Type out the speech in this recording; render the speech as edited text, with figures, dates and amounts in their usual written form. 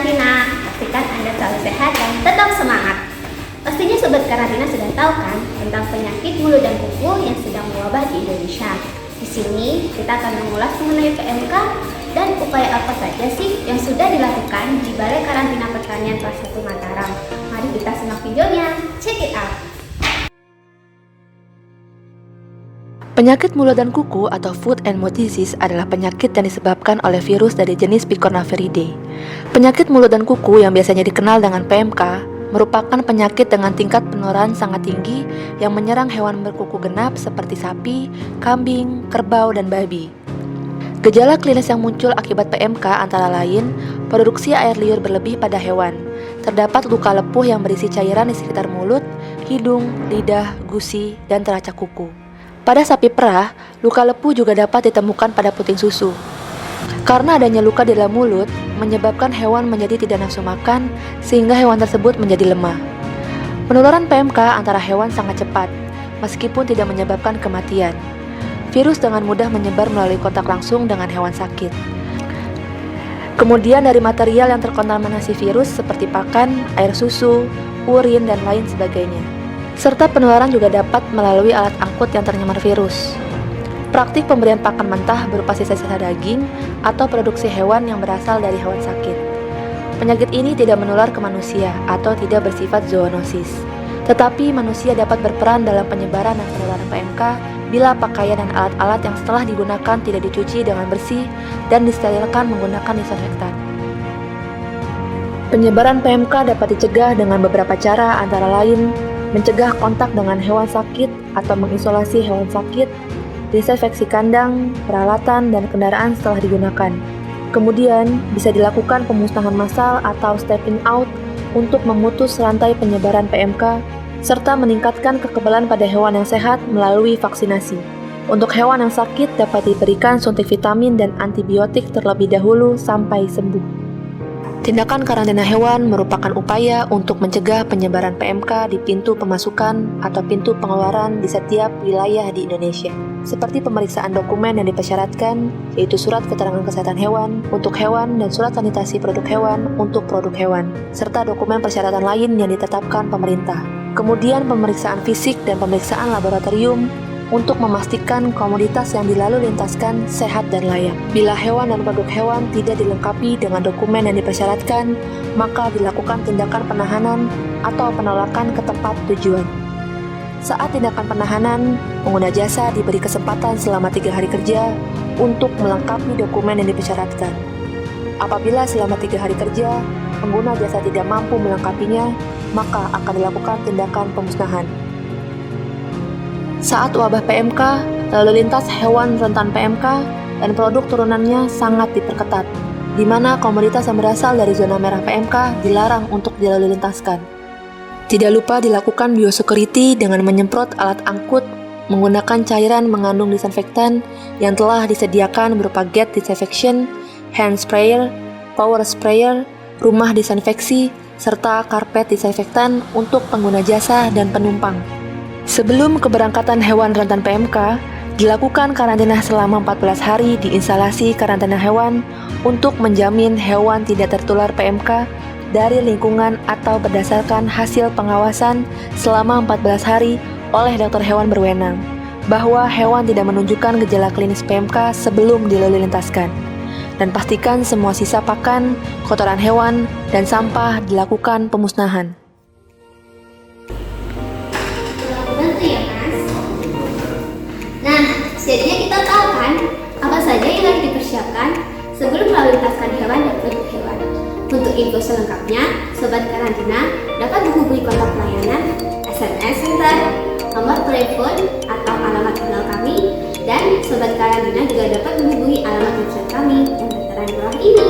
karantina. Pastikan Anda selalu sehat dan tetap semangat. Pastinya Sobat Karantina sudah tahu kan tentang penyakit mulut dan kuku yang sedang mewabah di Indonesia. Di sini kita akan mengulas mengenai PMK dan upaya apa saja sih yang sudah dilakukan di Balai Karantina Pertanian kelas 1 Mataram. Mari kita simak videonya. Check it out. Penyakit mulut dan kuku atau foot and mouth disease adalah penyakit yang disebabkan oleh virus dari jenis Picornaviridae. Penyakit mulut dan kuku yang biasanya dikenal dengan PMK merupakan penyakit dengan tingkat penularan sangat tinggi yang menyerang hewan berkuku genap seperti sapi, kambing, kerbau, dan babi. Gejala klinis yang muncul akibat PMK antara lain produksi air liur berlebih pada hewan, terdapat luka lepuh yang berisi cairan di sekitar mulut, hidung, lidah, gusi, dan teracak kuku. Pada sapi perah, luka lepuh juga dapat ditemukan pada puting susu. Karena adanya luka di dalam mulut, menyebabkan hewan menjadi tidak nafsu makan, sehingga hewan tersebut menjadi lemah. Penularan PMK antara hewan sangat cepat, meskipun tidak menyebabkan kematian. Virus dengan mudah menyebar melalui kontak langsung dengan hewan sakit. Kemudian dari material yang terkontaminasi virus seperti pakan, air susu, urin, dan lain sebagainya. Serta penularan juga dapat melalui alat angkut yang tercemar virus. Praktik pemberian pakan mentah berupa sisa-sisa daging atau produksi hewan yang berasal dari hewan sakit. Penyakit ini tidak menular ke manusia atau tidak bersifat zoonosis. Tetapi manusia dapat berperan dalam penyebaran dan penularan PMK bila pakaian dan alat-alat yang setelah digunakan tidak dicuci dengan bersih dan disterilkan menggunakan disinfektan. Penyebaran PMK dapat dicegah dengan beberapa cara, antara lain mencegah kontak dengan hewan sakit atau mengisolasi hewan sakit, disinfeksi kandang, peralatan, dan kendaraan setelah digunakan. Kemudian, bisa dilakukan pemusnahan massal atau stepping out untuk memutus rantai penyebaran PMK, serta meningkatkan kekebalan pada hewan yang sehat melalui vaksinasi. Untuk hewan yang sakit dapat diberikan suntik vitamin dan antibiotik terlebih dahulu sampai sembuh. Tindakan karantina hewan merupakan upaya untuk mencegah penyebaran PMK di pintu pemasukan atau pintu pengeluaran di setiap wilayah di Indonesia, seperti pemeriksaan dokumen yang dipersyaratkan, yaitu surat keterangan kesehatan hewan untuk hewan dan surat sanitasi produk hewan untuk produk hewan, serta dokumen persyaratan lain yang ditetapkan pemerintah. Kemudian pemeriksaan fisik dan pemeriksaan laboratorium untuk memastikan komoditas yang dilalu lintaskan sehat dan layak. Bila hewan dan produk hewan tidak dilengkapi dengan dokumen yang dipersyaratkan, maka dilakukan tindakan penahanan atau penolakan ke tempat tujuan. Saat tindakan penahanan, pengguna jasa diberi kesempatan selama 3 hari kerja untuk melengkapi dokumen yang dipersyaratkan. Apabila selama 3 hari kerja, pengguna jasa tidak mampu melengkapinya, maka akan dilakukan tindakan pemusnahan. Saat wabah PMK, lalu lintas hewan rentan PMK dan produk turunannya sangat diperketat, di mana komoditas yang berasal dari zona merah PMK dilarang untuk dilalu lintaskan. Tidak lupa dilakukan biosecurity dengan menyemprot alat angkut menggunakan cairan mengandung disinfektan yang telah disediakan berupa jet disinfection, hand sprayer, power sprayer, rumah disinfeksi, serta karpet disinfektan untuk pengguna jasa dan penumpang. Sebelum keberangkatan hewan rentan PMK, dilakukan karantina selama 14 hari di instalasi karantina hewan untuk menjamin hewan tidak tertular PMK dari lingkungan atau berdasarkan hasil pengawasan selama 14 hari oleh dokter hewan berwenang, bahwa hewan tidak menunjukkan gejala klinis PMK sebelum dilalu lintaskan. Dan pastikan semua sisa pakan, kotoran hewan, dan sampah dilakukan pemusnahan. Ya Mas. Nah, jadinya kita tahu kan apa saja yang harus dipersiapkan sebelum melintaskan hewan dan produk hewan. Untuk info selengkapnya, Sobat Karantina dapat menghubungi kontak pelayanan, SMS Center, nomor telepon atau alamat email kami, dan Sobat Karantina juga dapat menghubungi alamat website kami yang tertera di bawah ini.